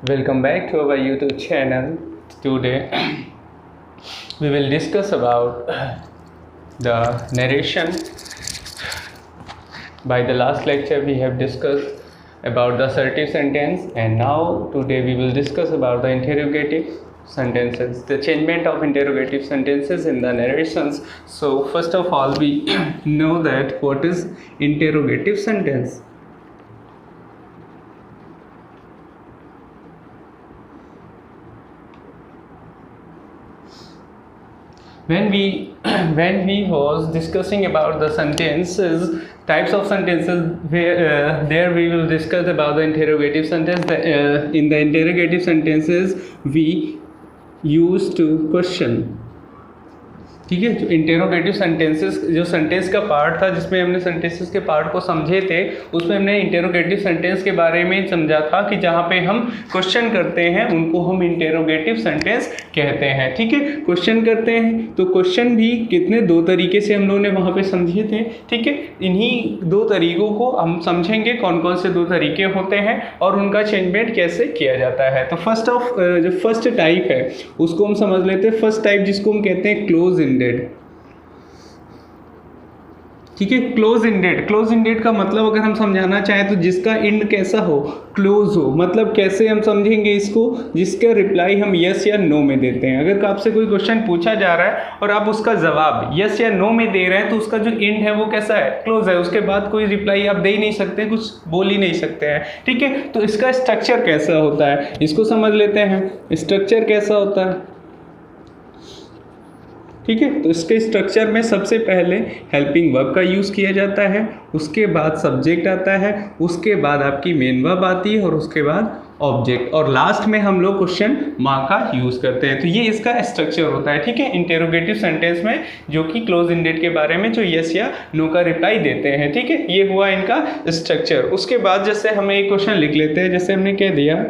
Welcome back to our YouTube channel. Today we will discuss about the narration. By the last lecture we have discussed about the assertive sentence, and now today we will discuss about the interrogative sentences, the changement of interrogative sentences in the narrations. So first of all, we know that what is interrogative sentence. When we was discussing about the sentences, types of sentences, where there we will discuss about the interrogative sentence. In the interrogative sentences we use to question. ठीक है, जो interrogative sentences, जो sentence का part था जिसमें हमने sentences के part को समझे थे, उसमें हमने इंटेरोगेटिव सेंटेंस के बारे में समझा था कि जहाँ पे हम क्वेश्चन करते हैं उनको हम इंटेरोगेटिव सेंटेंस कहते हैं. ठीक है, क्वेश्चन करते हैं तो क्वेश्चन भी कितने दो तरीके से हम लोगों ने वहाँ पे समझे थे. ठीक है, इन्हीं दो तरीकों को हम समझेंगे कौन कौन से दो तरीके होते हैं और उनका चेंजमेंट कैसे किया जाता है. तो जो फर्स्ट टाइप है उसको हम समझ लेते हैं. फर्स्ट टाइप जिसको हम कहते हैं क्लोज इंडेड. ठीक है, क्लोज इंडेड का मतलब अगर हम समझाना चाहें तो जिसका एंड कैसा हो, क्लोज हो. मतलब कैसे हम समझेंगे इसको, जिसका रिप्लाई हम यस या नो में देते हैं. अगर आपसे कोई क्वेश्चन पूछा जा रहा है और आप उसका जवाब यस या नो में दे रहे हैं तो उसका जो एंड है वो कैसा है, क्लोज है. उसके बाद कोई रिप्लाई आप दे ही नहीं सकते, कुछ बोल ही नहीं सकते हैं. ठीक है, तो इसका स्ट्रक्चर कैसा होता है इसको समझ लेते हैं. स्ट्रक्चर कैसा होता है, ठीक है, तो इसके स्ट्रक्चर में सबसे पहले हेल्पिंग वर्ब का यूज़ किया जाता है, उसके बाद सब्जेक्ट आता है, उसके बाद आपकी मेन वर्ब आती है और उसके बाद ऑब्जेक्ट, और लास्ट में हम लोग क्वेश्चन मार्क का यूज़ करते हैं. तो ये इसका स्ट्रक्चर होता है. ठीक है, इंटेरोगेटिव सेंटेंस में जो कि क्लोज इंडेड के बारे में जो यस या नो का रिप्लाई देते हैं. ठीक है, ये हुआ इनका स्ट्रक्चर. उसके बाद जैसे हमें एक क्वेश्चन लिख लेते हैं, जैसे हमने कह दिया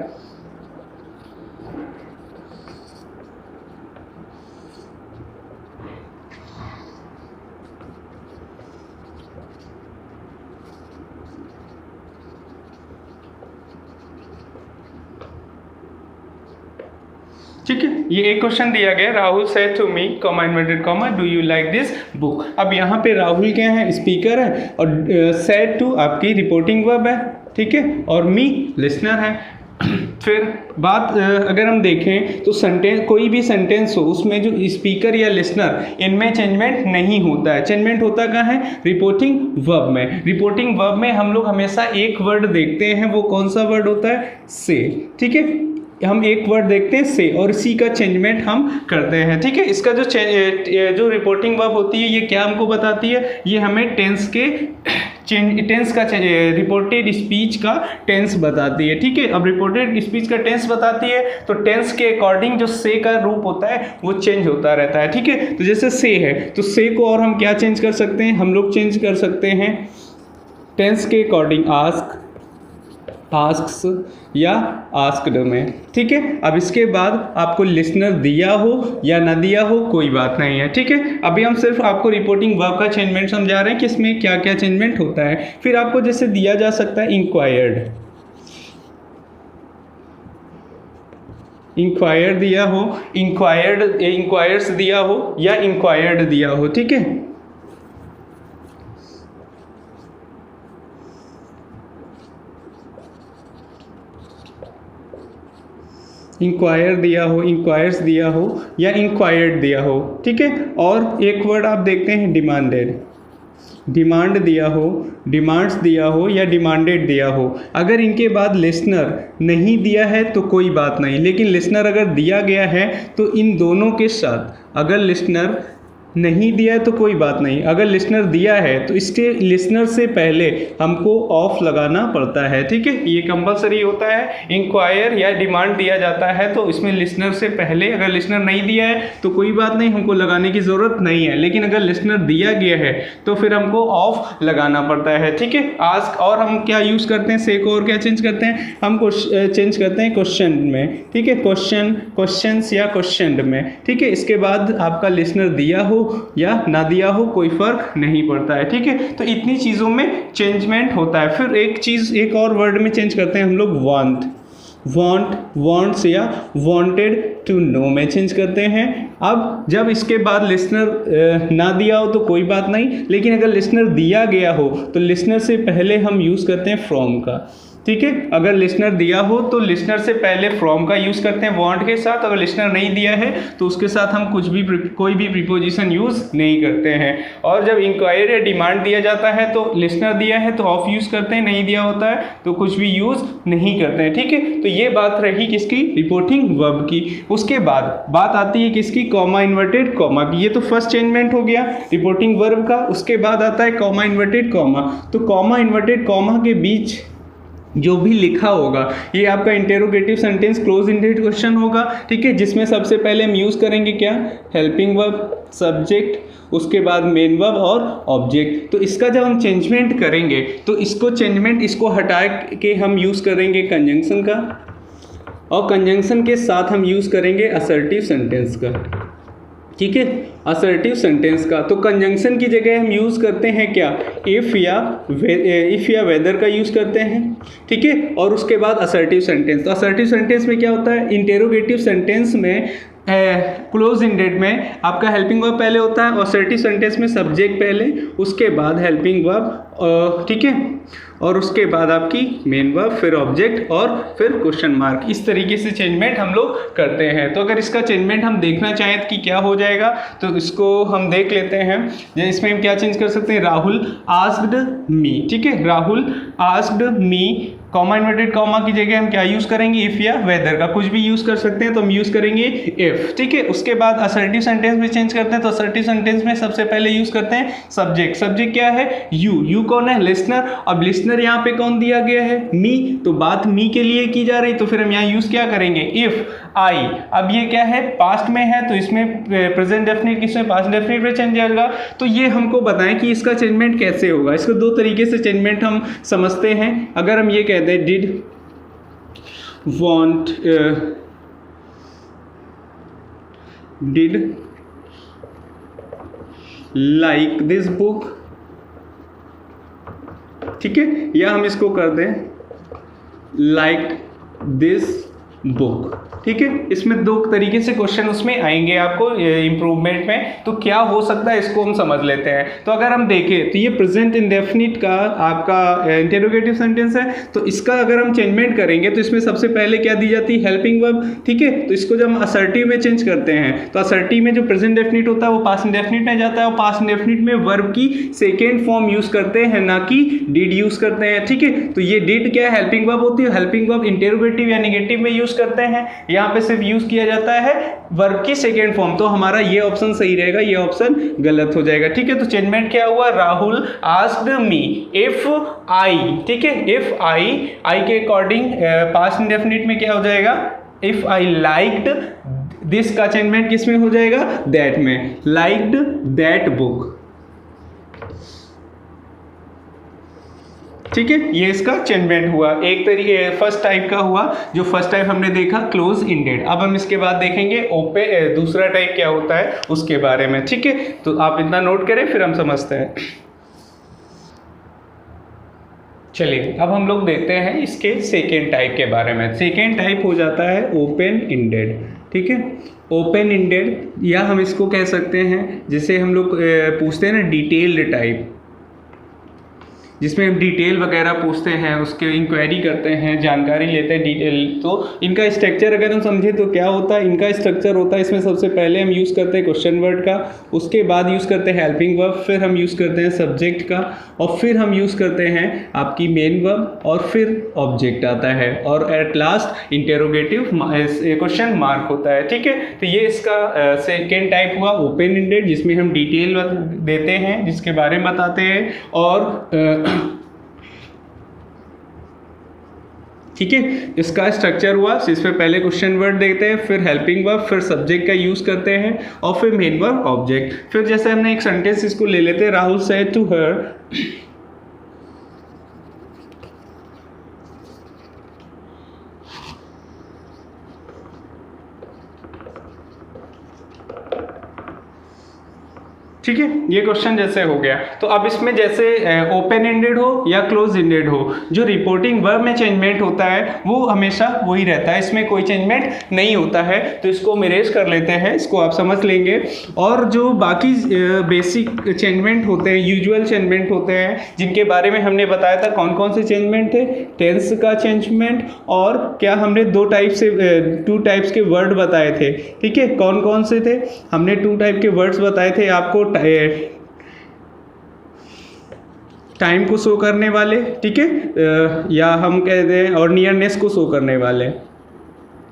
ठीक है, ये एक क्वेश्चन दिया गया, Rahul said to me comma inverted comma do you like this book. अब यहाँ पे राहुल क्या है, स्पीकर है, और सेड टू आपकी रिपोर्टिंग वर्ब है. ठीक है, और मी लिसनर है. फिर बात अगर हम देखें तो सेंटेंस, कोई भी सेंटेंस हो उसमें जो स्पीकर या लिसनर, इनमें चेंजमेंट नहीं होता है. चेंजमेंट होता कहाँ है, रिपोर्टिंग वर्ब में. रिपोर्टिंग वर्ब में हम लोग हमेशा एक वर्ड देखते हैं, वो कौन सा वर्ड होता है, से. ठीक है, हम एक वर्ड देखते हैं से, और इसी का चेंजमेंट हम करते हैं. ठीक है, इसका जो रिपोर्टिंग वर्ब होती है ये क्या हमको बताती है, ये हमें टेंस का रिपोर्टेड स्पीच का टेंस बताती है. ठीक है, अब रिपोर्टेड स्पीच का टेंस बताती है तो टेंस के अकॉर्डिंग जो से का रूप होता है वो चेंज होता रहता है. ठीक है, तो जैसे से है तो से को और हम क्या चेंज कर सकते हैं, हम लोग चेंज कर सकते हैं टेंस के अकॉर्डिंग आस्क, आस्क्स या आस्क्ड में. ठीक है, अब इसके बाद आपको लिसनर दिया हो या ना दिया हो कोई बात नहीं है. ठीक है, अभी हम सिर्फ आपको रिपोर्टिंग वर्ब का चेंजमेंट समझा रहे हैं कि इसमें क्या क्या चेंजमेंट होता है. फिर आपको जैसे दिया जा सकता है इंक्वायर्ड, इंक्वायर दिया हो, इंक्वायर्स दिया हो या इंक्वायर्ड दिया हो. ठीक है, इंक्वायर दिया हो, इंक्वायर्स दिया हो या इंक्वायर्ड दिया हो. ठीक है, और एक वर्ड आप देखते हैं डिमांडेड, डिमांड दिया हो, डिमांड्स दिया हो या डिमांडेड दिया हो. अगर इनके बाद लिसनर नहीं दिया है तो कोई बात नहीं, लेकिन लिसनर अगर दिया गया है तो इन दोनों के साथ, अगर लिसनर नहीं दिया है तो कोई बात नहीं, अगर लिसनर दिया है तो इसके लिसनर से पहले हमको ऑफ लगाना पड़ता है. ठीक है, ये कंपलसरी होता है. इंक्वायर या डिमांड दिया जाता है तो इसमें लिसनर से पहले, अगर लिसनर नहीं दिया है तो कोई बात नहीं, हमको लगाने की ज़रूरत नहीं है. लेकिन अगर लिसनर दिया गया है तो फिर हमको ऑफ लगाना पड़ता है. ठीक है, आस्क, और हम क्या यूज़ करते हैं, से को और क्या चेंज करते हैं, हम चेंज करते हैं क्वेश्चन में. ठीक है, क्वेश्चंस या क्वेश्चन में. ठीक है, इसके बाद आपका लिसनर दिया हो या ना दिया हो कोई फर्क नहीं पड़ता है. ठीक है, तो इतनी चीज़ों में चेंजमेंट होता है. फिर एक चीज़ एक और वर्ड में चेंज करते हैं हम लोग, वांट. want, wants या wanted to know में चेंज करते हैं। अब जब इसके बाद लिसनर ना दिया हो तो कोई बात नहीं, लेकिन अगर लिसनर दिया गया हो तो लिसनर से पहले हम यूज़ करते हैं फ्रॉम का। ठीक है, अगर लिसनर दिया हो तो लिसनर से पहले फ्रॉम का यूज़ करते हैं वांट के साथ। अगर लिसनर नहीं दिया है तो उसके साथ हम कोई भी प्रीपोजिशन यूज़ नहीं करते हैं। और जब इंक्वायरी या डिमांड दिया जाता है तो लिसनर दिया है तो ऑफ यूज़ करते हैं, नहीं दिया होता है तो कुछ भी यूज़ नहीं करते हैं। ठीक है, तो ये बात रही किसकी, रिपोर्टिंग वर्ब की। उसके बाद बात आती है किसकी, कॉमा इन्वर्टेड कॉमा की। ये तो फर्स्ट चेंजमेंट हो गया रिपोर्टिंग वर्ब का। उसके बाद आता है कॉमा इन्वर्टेड कॉमा। तो कॉमा इन्वर्टेड कॉमा के बीच जो भी लिखा होगा ये आपका interrogative sentence close ended question होगा। ठीक है, जिसमें सबसे पहले हम यूज़ करेंगे क्या, हेल्पिंग वर्ब, सब्जेक्ट, उसके बाद मेन वर्ब और ऑब्जेक्ट। तो इसका जब हम चेंजमेंट करेंगे तो इसको हटा के हम यूज़ करेंगे कंजंक्शन का, और कंजंक्शन के साथ हम यूज़ करेंगे असर्टिव सेंटेंस का। ठीक है, असर्टिव सेंटेंस का। तो कंजंक्शन की जगह हम यूज़ करते हैं क्या, इफ़ या वेदर का यूज़ करते हैं। ठीक है, और उसके बाद असर्टिव सेंटेंस। तो असर्टिव सेंटेंस में क्या होता है, इंटेरोगेटिव सेंटेंस में क्लोज इंडेड में आपका हेल्पिंग वर्ब पहले होता है, और असर्टिव सेंटेंस में सब्जेक्ट पहले, उसके बाद हेल्पिंग वर्ब। ठीक है, और उसके बाद आपकी मेन वर्ब, फिर ऑब्जेक्ट और फिर क्वेश्चन मार्क। इस तरीके से चेंजमेंट हम लोग करते हैं। तो अगर इसका चेंजमेंट हम देखना चाहें कि क्या हो जाएगा तो इसको हम देख लेते हैं। इसमें हम क्या चेंज कर सकते हैं, राहुल आस्क्ड मी। ठीक है, Rahul asked me, comma inverted comma की जगह हम क्या यूज़ करेंगे, इफ़ या वेदर का, कुछ भी यूज़ कर सकते हैं तो हम यूज़ करेंगे इफ़। ठीक है, उसके बाद असर्टिव सेंटेंस में चेंज करते हैं। तो असर्टिव सेंटेंस में सबसे पहले यूज़ करते हैं सब्जेक्ट। सब्जेक्ट क्या है, यू कौन है, लिसनर। अब लिसनर यहाँ पे कौन दिया गया है, मी, तो बात मी के लिए की जा रही, तो फिर हम यहाँ यूज़ क्या करेंगे, इफ़ आई। अब ये क्या है, पास्ट में है तो इसमें प्रेजेंट डेफिनिट, किसमें पास्ट डेफिनिट में चेंज जाएगा। तो ये हमको बताएं कि इसका चेंजमेंट कैसे होगा। इसको दो तरीके से चेंजमेंट हम समझते हैं। अगर हम ये कहते हैं did want did like this book, ठीक है, या हम इसको कर दें liked this book। ठीक है, इसमें दो तरीके से क्वेश्चन उसमें आएंगे आपको इम्प्रूवमेंट में। तो क्या हो सकता है इसको हम समझ लेते हैं। तो अगर हम देखें तो ये प्रेजेंट इंडेफिनिट का आपका इंटेरोगेटिव सेंटेंस है। तो इसका अगर हम चेंजमेंट करेंगे तो इसमें सबसे पहले क्या दी जाती है, हेल्पिंग वर्ब। ठीक है, तो इसको जब हम असर्टिव में चेंज करते हैं तो असर्टिव में जो प्रेजेंट डेफिनिट होता है वो पास्ट इंडेफिनिट में जाता है, और पास्ट इंडेफिनिट में वर्ब की सेकेंड फॉर्म यूज करते हैं, ना कि डिड यूज करते हैं। ठीक है, तो ये डिड क्या है, हेल्पिंग वर्ब होती है। हेल्पिंग वर्ब इंटेरोगेटिव या नेगेटिव में यूज करते हैं, यहाँ पे सिर्फ यूज किया जाता है वर्ब की सेकेंड फॉर्म। तो हमारा ये ऑप्शन सही रहेगा, ये ऑप्शन गलत हो जाएगा। ठीक है, तो चेंजमेंट क्या हुआ, राहुल आस्क्ड मी इफ आई। ठीक है, इफ आई के अकॉर्डिंग पास्ट इंडेफिनिट में क्या हो जाएगा, इफ आई लाइक्ड दिस का चेंजमेंट किस में हो जाएगा, दैट में, लाइक्ड दैट बुक। ठीक है, ये इसका चेंजमेंट हुआ। एक तरीके फर्स्ट टाइप का हुआ, जो फर्स्ट टाइप हमने देखा क्लोज इंडेड। अब हम इसके बाद देखेंगे ओपन, दूसरा टाइप क्या होता है उसके बारे में। ठीक है, तो आप इतना नोट करें फिर हम समझते हैं। चलिए अब हम लोग देखते हैं इसके सेकेंड टाइप के बारे में। सेकेंड टाइप हो जाता है ओपन इंडेड। ठीक है, ओपन इंडेड, या हम इसको कह सकते हैं जिसे हम लोग पूछते हैं ना डिटेल्ड टाइप, जिसमें हम डिटेल वगैरह पूछते हैं, उसके इंक्वायरी करते हैं, जानकारी लेते हैं डिटेल। तो इनका स्ट्रक्चर अगर हम समझें तो क्या होता है, इनका स्ट्रक्चर होता है, इसमें सबसे पहले हम यूज़ करते हैं क्वेश्चन वर्ड का, उसके बाद यूज़ करते हैं हेल्पिंग वर्ब, फिर हम यूज़ करते हैं सब्जेक्ट का, और फिर हम यूज़ करते हैं आपकी मेन वर्ब, और फिर ऑब्जेक्ट आता है, और at last interrogative question mark होता है। ठीक है, तो ये इसका सेकेंड टाइप हुआ ओपन इंडेड, जिसमें हम डिटेल देते हैं, जिसके बारे में बताते हैं। और ठीक है, इसका स्ट्रक्चर हुआ, इसमें पहले क्वेश्चन वर्ड देते हैं, फिर हेल्पिंग वर्ब, फिर सब्जेक्ट का यूज करते हैं, और फिर मेन वर्ब, ऑब्जेक्ट। फिर जैसे हमने एक सेंटेंस इसको ले लेते हैं, राहुल सेड टू हर ठीक है, ये क्वेश्चन जैसे हो गया। तो अब इसमें जैसे ओपन एंडेड हो या क्लोज एंडेड हो, जो रिपोर्टिंग वर्ब में चेंजमेंट होता है वो हमेशा वही रहता है, इसमें कोई चेंजमेंट नहीं होता है। तो इसको हम इरेज कर लेते हैं, इसको आप समझ लेंगे। और जो बाकी बेसिक चेंजमेंट होते हैं, यूजुअल चेंजमेंट होते हैं, जिनके बारे में हमने बताया था कौन कौन से चेंजमेंट थे, टेंस का चेंजमेंट, और क्या हमने टू टाइप्स के वर्ड बताए थे। ठीक है, कौन कौन से थे, हमने 2 टाइप के वर्ड्स बताए थे आपको, टाइम को शो करने वाले, ठीक है, या हम कहते हैं और नियरनेस को शो करने वाले।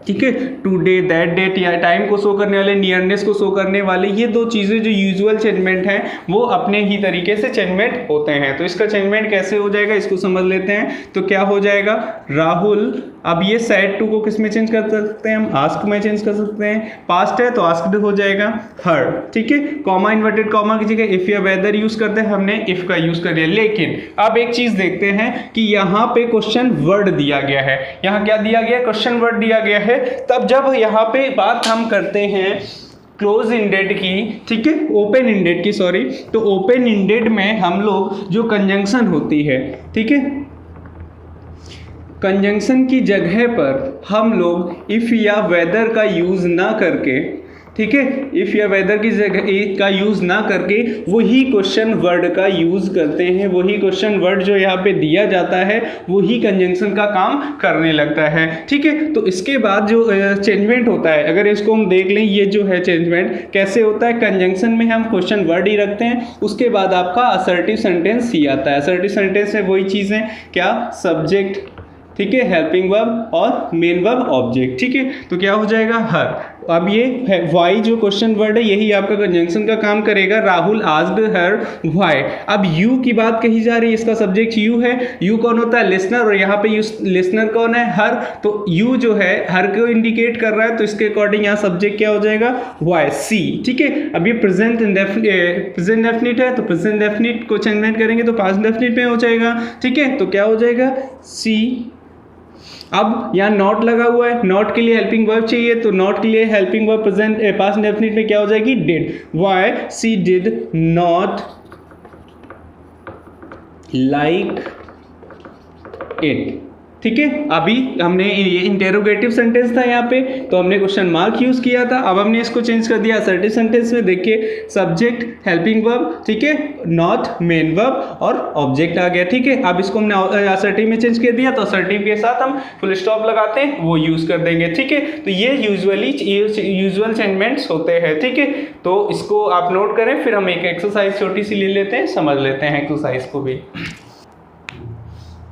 ठीक है, टुडे, दैट डेट, या टाइम को शो करने वाले, नियरनेस को शो करने वाले, ये 2 चीज़ें जो यूजुअल चेंजमेंट हैं वो अपने ही तरीके से चेंजमेंट होते हैं। तो इसका चेंजमेंट कैसे हो जाएगा इसको समझ लेते हैं। तो क्या हो जाएगा, राहुल, अब ये सैड टू को किस में चेंज कर सकते हैं हम, आस्क में चेंज कर सकते हैं। पास्ट है तो आस्क्ड हो जाएगा हर। ठीक है, कॉमा इन्वर्टेड कॉमा की जगह इफ या वेदर यूज करते हैं, हमने इफ का यूज कर लिया। लेकिन अब एक चीज देखते हैं कि यहाँ पे क्वेश्चन वर्ड दिया गया है, यहाँ क्या दिया गया, क्वेश्चन वर्ड दिया गया है। तब जब यहाँ पे बात हम करते हैं क्लोज इंडेड की, ठीक है, ओपन इंडेड की, सॉरी, तो ओपन इंडेड में हम लोग जो कंजंक्शन होती है, ठीक है, कंजंक्शन की जगह पर हम लोग इफ या वेदर का यूज ना करके, ठीक है, इफ या वेदर की जगह का यूज ना करके वही क्वेश्चन वर्ड का यूज करते हैं। वही क्वेश्चन वर्ड जो यहाँ पे दिया जाता है वही कंजंक्शन का काम करने लगता है। ठीक है, तो इसके बाद जो चेंजमेंट होता है, अगर इसको हम देख लें, ये जो है चेंजमेंट कैसे होता है, कंजंक्शन में हम क्वेश्चन वर्ड ही रखते हैं, उसके बाद आपका असर्टिव सेंटेंस ही आता है। असर्टिव सेंटेंस में वही चीज़ें, क्या, सब्जेक्ट, ठीक है, हेल्पिंग वर्ब और मेन वर्ब ऑब्जेक्ट। ठीक है, तो क्या हो जाएगा, हर। अब ये वाई जो क्वेश्चन वर्ड है यही आपका कंजंक्शन का काम करेगा। Rahul asked her why. अब यू की बात कही जा रही है, इसका सब्जेक्ट यू है। यू कौन होता है, लिसनर, और यहाँ पे लिसनर कौन है, हर। तो यू जो है हर को इंडिकेट कर रहा है, तो इसके अकॉर्डिंग यहाँ सब्जेक्ट क्या हो जाएगा, वाई, सी। ठीक है, अब ये प्रेजेंट डेफिनिट है, तो प्रेजेंट डेफिनिट को चेंजमेंट करेंगे तो पास्ट डेफिनिट में हो जाएगा। ठीक है, तो क्या हो जाएगा, सी। अब यहाँ नॉट लगा हुआ है, नॉट के लिए हेल्पिंग वर्ब चाहिए, तो नॉट के लिए helping verb present past definite में क्या हो जाएगी, did. Why she did not like it. ठीक है, अभी हमने ये इंटेरोगेटिव सेंटेंस था यहाँ पे, तो हमने क्वेश्चन मार्क यूज किया था। अब हमने इसको चेंज कर दिया असर्टिव सेंटेंस में। देखिए, सब्जेक्ट, हेल्पिंग वर्ब, ठीक है, नॉट, मेन वर्ब और ऑब्जेक्ट आ गया। ठीक है, अब इसको हमने असर्टिव में चेंज कर दिया, तो असर्टिव के साथ हम फुल स्टॉप लगाते हैं, वो यूज कर देंगे। ठीक है, तो ये यूजुअल चेंजमेंट्स होते हैं। ठीक है, तो इसको आप नोट करें, फिर हम एक एक्सरसाइज छोटी सी ले लेते हैं, समझ लेते हैं एक्सरसाइज को भी।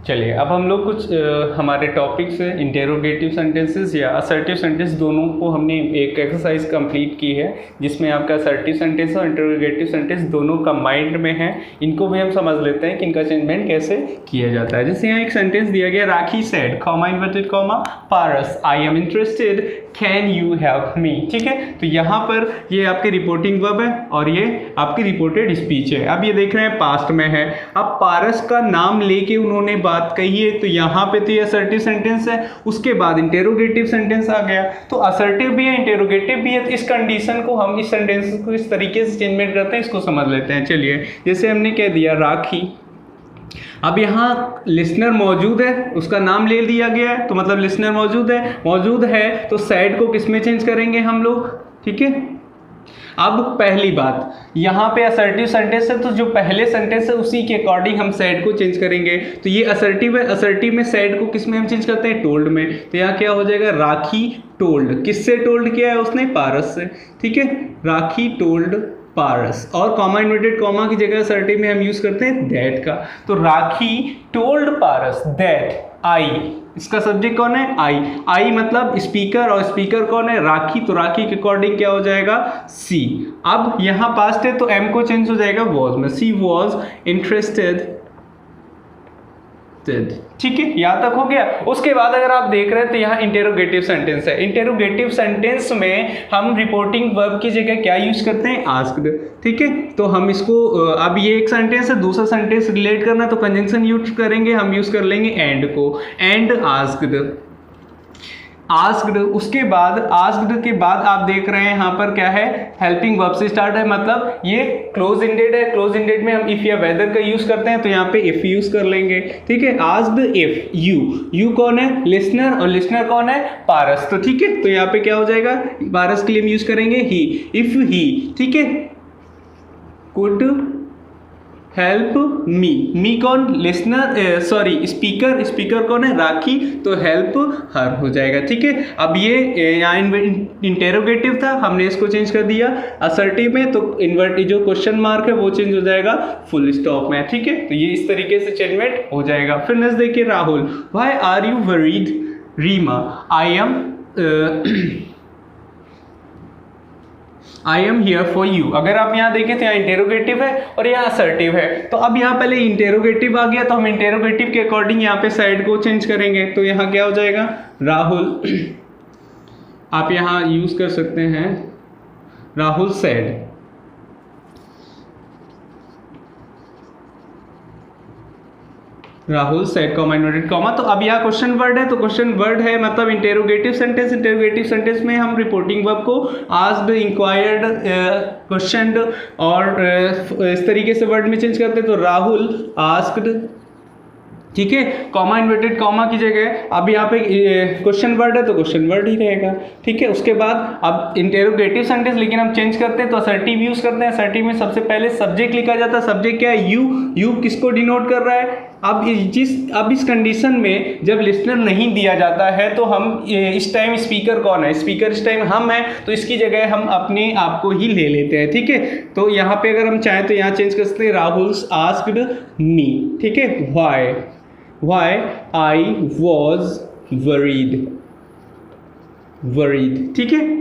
चलिए, अब हम लोग कुछ हमारे टॉपिक से इंटेरोगेटिव सेंटेंसेस या असर्टिव सेंटेंस दोनों को हमने एक एक्सरसाइज कंप्लीट की है, जिसमें आपका असर्टिव सेंटेंस और इंटेरोगेटिव सेंटेंस दोनों कंबाइंड में है। इनको भी हम समझ लेते हैं कि इनका चेंजमेंट कैसे किया जाता है। जैसे यहाँ एक सेंटेंस दिया गया, Rakhi said, comma inverted comma, Paras, I am interested, can you help me. ठीक है, तो यहाँ पर ये आपकी रिपोर्टिंग वर्ब है और ये आपकी रिपोर्टेड स्पीच है। अब ये देख रहे हैं पास्ट में है। अब पारस का नाम लेके उन्होंने बात कही है, तो यहाँ पे तो ये असर्टिव सेंटेंस है, उसके बाद इंटेरोगेटिव सेंटेंस आ गया। तो असर्टिव भी है, इंटेरोगेटिव भी है, तो इस कंडीशन को हम, इस सेंटेंस को इस तरीके से चेंजमेंट करते हैं, इसको समझ लेते हैं। चलिए, जैसे हमने कह दिया राखी, अब यहाँ लिसनर मौजूद है, उसका नाम ले दिया गया है, तो मतलब लिसनर मौजूद है तो सैड को किस में चेंज करेंगे हम लोग। ठीक है, अब पहली बात, यहाँ पे असर्टिव सेंटेंस है, तो जो पहले सेंटेंस है उसी के अकॉर्डिंग हम सैड को चेंज करेंगे। तो ये असर्टिव है, असर्टिव में सैड को किस में हम चेंज करते हैं, टोल्ड में। तो यहाँ क्या हो जाएगा, राखी टोल्ड, किससे टोल्ड किया है उसने, पारस से। ठीक है, राखी टोल्ड पारस, और कॉमा इन्वर्टेड कॉमा की जगह असर्टिव में हम यूज करते हैं दैट का। तो राखी टोल्ड पारस दैट आई, इसका सब्जेक्ट कौन है, आई मतलब स्पीकर, और स्पीकर कौन है, राखी, तो राखी के अकॉर्डिंग क्या हो जाएगा, सी। अब यहाँ पास्ट है तो एम को चेंज हो जाएगा वॉज में, सी वॉज इंटरेस्टेड। ठीक है, यहाँ तक हो गया। उसके बाद अगर आप देख रहे हैं तो यहाँ इंटेरोगेटिव सेंटेंस है। इंटेरोगेटिव सेंटेंस में हम रिपोर्टिंग वर्ब की जगह क्या यूज करते हैं, आस्क्ड। ठीक है, तो हम इसको, अब ये एक सेंटेंस है, दूसरा सेंटेंस रिलेट करना तो कंजंक्शन यूज करेंगे, हम यूज कर लेंगे एंड को, एंड आस्क्ड। आस्क्ड, उसके बाद आस्क्ड के बाद आप देख रहे हैं यहाँ पर क्या है, हेल्पिंग वर्ब से स्टार्ट है, मतलब ये क्लोज इंडेड है। क्लोज इंडेड में हम इफ या वेदर का यूज करते हैं, तो यहाँ पे इफ यूज कर लेंगे, ठीक है। आस्क्ड इफ यू कौन है, लिसनर, और लिसनर कौन है, पारस, तो ठीक है। तो यहाँ पे क्या हो जाएगा, पारस के लिए हम यूज करेंगे ही, इफ ही, ठीक है, कुड हेल्प मी कौन, लिसनर, सॉरी स्पीकर, स्पीकर कौन है, राखी, तो हेल्प हर हो जाएगा, ठीक है। अब ये यहाँ इंटेरोगेटिव था, हमने इसको चेंज कर दिया असर्टिव में, तो इन्वर्ट जो क्वेश्चन मार्क है वो चेंज हो जाएगा फुल स्टॉप में, ठीक है। तो ये इस तरीके से चेंजमेंट हो जाएगा। फिर नेक्स्ट देखिए Rahul, why are you worried, Reema, I am here for you. अगर आप यहाँ देखें तो यहाँ इंटेरोगेटिव है और यहाँ असर्टिव है, तो अब यहाँ पहले इंटेरोगेटिव आ गया, तो हम इंटेरोगेटिव के अकॉर्डिंग यहाँ पे साइड को चेंज करेंगे। तो यहाँ क्या हो जाएगा, राहुल, आप यहाँ यूज कर सकते हैं Rahul said, Rahul said comma inverted comma. तो अब यहाँ क्वेश्चन वर्ड है, तो क्वेश्चन वर्ड है मतलब इंटेरोगेटिव सेंटेंस। इंटेरोगेटिव सेंटेंस में हम रिपोर्टिंग वर्ब को आस्क्ड, इंक्वायर्ड, क्वेश्चनड और इस तरीके से वर्ड में चेंज करते हैं। तो राहुल आस्क्ड, ठीक है, कॉमा इन्वर्टेड कॉमा की जगह अब यहाँ पे क्वेश्चन वर्ड है तो क्वेश्चन वर्ड ही रहेगा, ठीक है। उसके बाद अब इंटेरोगेटिव सेंटेंस लेकिन हम चेंज करते हैं तो असर्टिव यूज करते हैं। असर्टिव में सबसे पहले सब्जेक्ट लिखा जाता है। सब्जेक्ट क्या है, यू किसको डिनोट कर रहा है। अब इस कंडीशन में जब लिसनर नहीं दिया जाता है तो हम इस टाइम स्पीकर कौन है, स्पीकर इस टाइम हम हैं, तो इसकी जगह हम अपने आप को ही ले लेते हैं, ठीक है। तो यहाँ पे अगर हम चाहें तो यहाँ चेंज कर सकते हैं, राहुल आस्क्ड मी, ठीक है, व्हाई आई वॉज वरीड, ठीक है।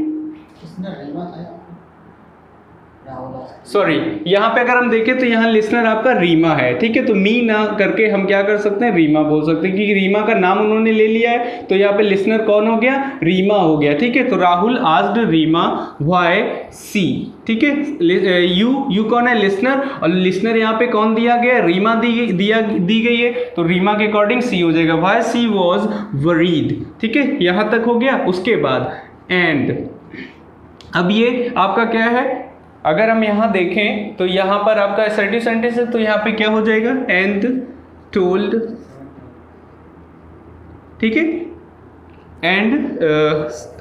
सॉरी, यहाँ पे अगर हम देखें तो यहाँ लिसनर आपका रीमा है, ठीक है। तो मी ना करके हम क्या कर सकते हैं, रीमा बोल सकते हैं, क्योंकि रीमा का नाम उन्होंने ले लिया है। तो यहाँ पे लिसनर कौन हो गया, रीमा हो गया, ठीक है। तो राहुल आस्क्ड रीमा व्हाई सी, ठीक है। यू कौन है, लिसनर, और लिसनर यहाँ पे कौन दिया गया, रीमा दी गई है, तो रीमा के अकॉर्डिंग सी हो जाएगा, व्हाई सी वॉज वरीड, ठीक है। यहाँ तक हो गया। उसके बाद एंड, अब ये आपका क्या है, अगर हम यहाँ देखें तो यहाँ पर आपका असर्टिव सेंटेंस है, तो यहाँ पे क्या हो जाएगा, एंड टोल्ड, ठीक है। एंड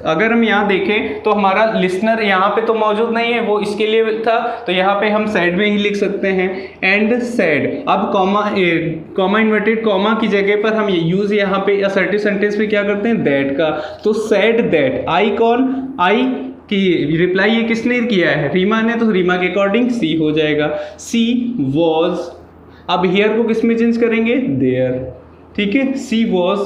अगर हम यहाँ देखें तो हमारा लिसनर यहाँ पे तो मौजूद नहीं है, वो इसके लिए था, तो यहाँ पे हम साइड में ही लिख सकते हैं एंड सैड। अब कॉमा इन्वर्टेड कॉमा की जगह पर हम यूज यहाँ पे असर्टिव सेंटेंस में क्या करते हैं, दैट का। तो सैड दैट, आई कौन, आई कि रिप्लाई ये किसने किया है, रीमा ने, तो रीमा के अकॉर्डिंग सी हो जाएगा, सी वॉज। अब हियर को किस में चेंज करेंगे, देयर, ठीक है। She was,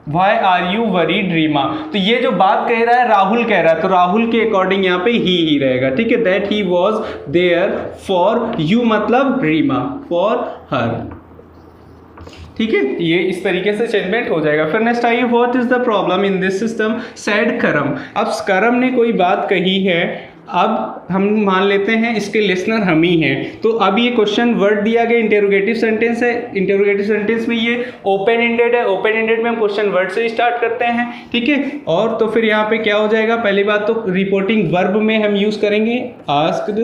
why are you worried Reema, तो ये जो बात कह रहा है राहुल कह रहा है, तो राहुल के अकॉर्डिंग यहाँ पे ही रहेगा, ठीक है। That he was there for you, मतलब रीमा, फॉर हर, ठीक है। ये इस तरीके से चेंजमेंट हो जाएगा। फिर नेक्स्ट आइए, what is the problem in this system, sad करम। अब करम ने कोई बात कही है, अब हम मान लेते हैं इसके लिसनर हम ही हैं, तो अब ये क्वेश्चन वर्ड दिया गया, इंटेरोगेटिव सेंटेंस है। इंटेरोगेटिव सेंटेंस में ये ओपन एंडेड है, ओपन एंडेड में हम क्वेश्चन वर्ड से स्टार्ट करते हैं, ठीक है। और तो फिर यहाँ पे क्या हो जाएगा, पहली बात तो रिपोर्टिंग वर्ब में हम यूज करेंगे आस्क्ड,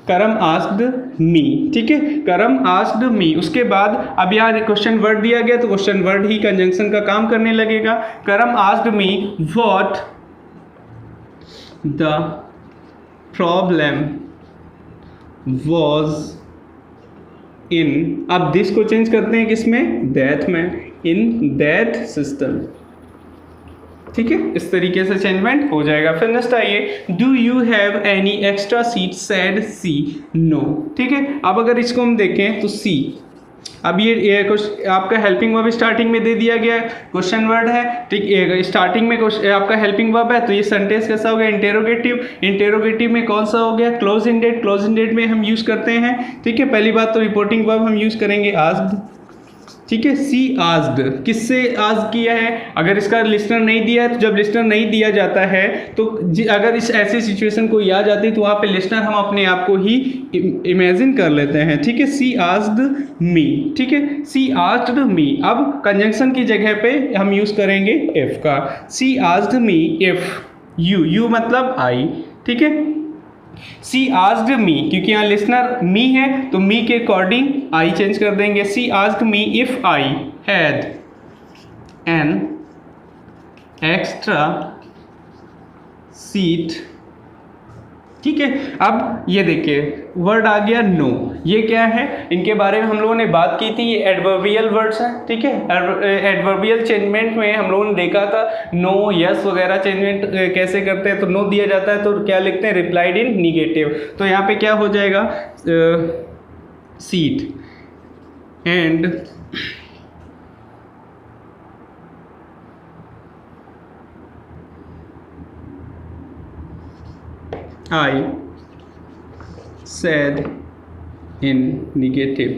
करम आस्क्ड मी, ठीक है, करम आस्क्ड मी। उसके बाद अब यहाँ क्वेश्चन वर्ड दिया गया, तो क्वेश्चन वर्ड ही कंजंक्शन का काम करने लगेगा। करम asked me what the problem was in, अब दिस को चेंज करते हैं किसमें, दैट में, इन दैट सिस्टम, ठीक है। इस तरीके से चेंजमेंट हो जाएगा। फिर नेक्स्ट आइए, do you have any extra seat, said she no, ठीक है। अब अगर इसको हम देखें तो सी, अब ये आपका हेल्पिंग वर्ब स्टार्टिंग में दे दिया गया है, क्वेश्चन वर्ड है, ठीक। स्टार्टिंग में आपका हेल्पिंग वर्ब है, तो ये सेंटेंस कैसा हो गया, इंटेरोगेटिव। इंटेरोगेटिव में कौन सा हो गया, क्लोज इंडेड। क्लोज इंडेड में हम यूज करते हैं, ठीक है। पहली बात तो रिपोर्टिंग वर्ब हम यूज करेंगे आस्क्ड, ठीक है। सी आस्क्ड, किससे आस्क किया है? अगर इसका लिस्नर नहीं दिया है तो जब लिस्नर नहीं दिया जाता है तो अगर इस ऐसी सिचुएशन कोई आ जाती है तो वहाँ पे लिस्नर हम अपने आप को ही इमेजिन कर लेते हैं। ठीक है, सी आस्क्ड मी। ठीक है, सी आस्क्ड मी। अब कंजंक्शन की जगह पे हम यूज़ करेंगे इफ का। सी आस्क्ड मी इफ यू मतलब आई। ठीक है, सी आस्क्ड मी, क्योंकि यहाँ लिसनर मी है तो मी के अकॉर्डिंग आई चेंज कर देंगे। She asked me if I had an extra seat. ठीक है, अब ये देखिए वर्ड आ गया नो। ये क्या है? इनके बारे में हम लोगों ने बात की थी, ये एडवर्बियल वर्ड्स हैं। ठीक है, एडवर्बियल चेंजमेंट में हम लोगों ने देखा था नो यस वगैरह चेंजमेंट कैसे करते हैं। तो नो दिया जाता है तो क्या लिखते हैं? Replied in negative. तो यहाँ पे क्या हो जाएगा? Seat and I said in negative।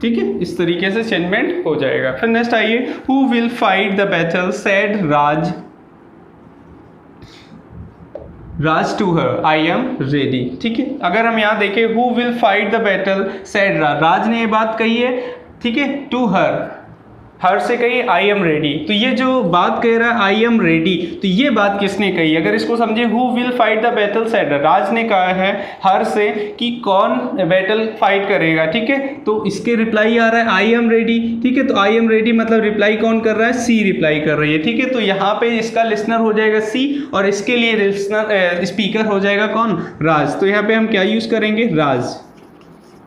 ठीक है, इस तरीके से चेंजमेंट हो जाएगा। फिर नेक्स्ट आइए, who will fight the battle said Raj to her I am ready। ठीक है, अगर हम यहाँ देखें who will fight the battle said राज ने ये बात कही है। ठीक है, to her, हर से कही आई एम रेडी। तो ये जो बात कह रहा है आई एम रेडी, तो ये बात किसने कही? अगर इसको समझे, who will fight the battle said, Raj ने कहा है हर से कि कौन बैटल फाइट करेगा। ठीक है, तो इसके रिप्लाई आ रहा है आई एम रेडी। ठीक है, तो आई एम रेडी मतलब रिप्लाई कौन कर रहा है? सी रिप्लाई कर रही है। ठीक है, तो यहाँ पे इसका लिसनर हो जाएगा सी और इसके लिए लिसनर स्पीकर हो जाएगा कौन? राज। तो यहाँ पे हम क्या यूज करेंगे?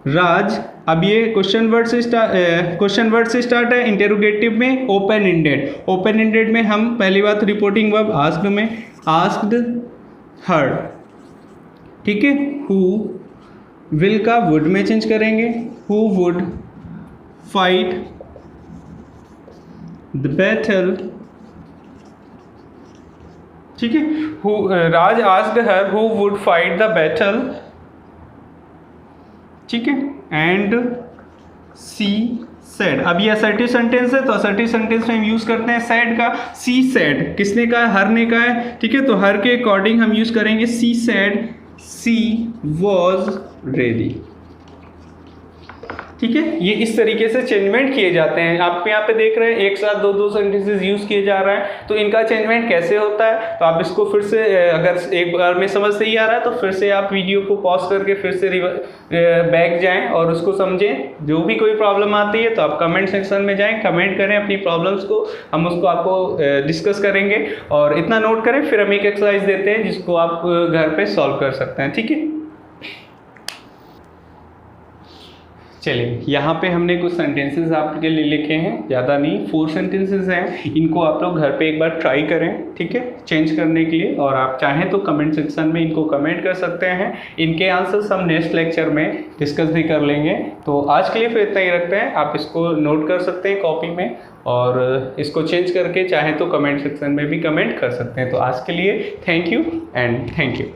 राज। अब ये क्वेश्चन वर्ड से स्टार्ट है। इंटेरोगेटिव में ओपन एंडेड में हम पहली बात रिपोर्टिंग वर्ब आस्क्ड में आस्क्ड हर। ठीक है, हु विल का वुड में चेंज करेंगे, who would fight the battle. ठीक है, Raj asked her who would fight the battle. ठीक है, एंड सी सेड। अब ये असर्टिव सेंटेंस है तो असर्टिव सेंटेंस में हम यूज करते हैं सेड का। सी सेड किसने कहा? हर ने कहा है। ठीक है, तो हर के अकॉर्डिंग हम यूज करेंगे she said she was ready. ठीक है, ये इस तरीके से चेंजमेंट किए जाते हैं। आप यहाँ पे देख रहे हैं एक साथ दो सेंटेंसेस यूज किए जा रहा है। तो इनका चेंजमेंट कैसे होता है? तो आप इसको फिर से अगर एक बार में समझ नहीं आ रहा है तो फिर से आप वीडियो को पॉज करके फिर से बैक जाएं और उसको समझें। जो भी कोई प्रॉब्लम आती है तो आप कमेंट सेक्शन में जाएं, कमेंट करें अपनी प्रॉब्लम्स को, हम उसको आपको डिस्कस करेंगे। और इतना नोट करें, फिर हम एक एक्सरसाइज देते हैं जिसको आप घर पे सॉल्व कर सकते हैं। ठीक है, चलिए यहाँ पे हमने कुछ सेंटेंसेस आपके लिए लिखे हैं, ज़्यादा नहीं, 4 सेंटेंसेस हैं। इनको आप लोग घर पे एक बार ट्राई करें। ठीक है, चेंज करने के लिए। और आप चाहें तो कमेंट सेक्शन में इनको कमेंट कर सकते हैं। इनके आंसर्स हम नेक्स्ट लेक्चर में डिस्कस भी कर लेंगे। तो आज के लिए फिर इतना ही रखते हैं। आप इसको नोट कर सकते हैं कॉपी में और इसको चेंज करके चाहें तो कमेंट सेक्शन में भी कमेंट कर सकते हैं। तो आज के लिए thank you and thank you.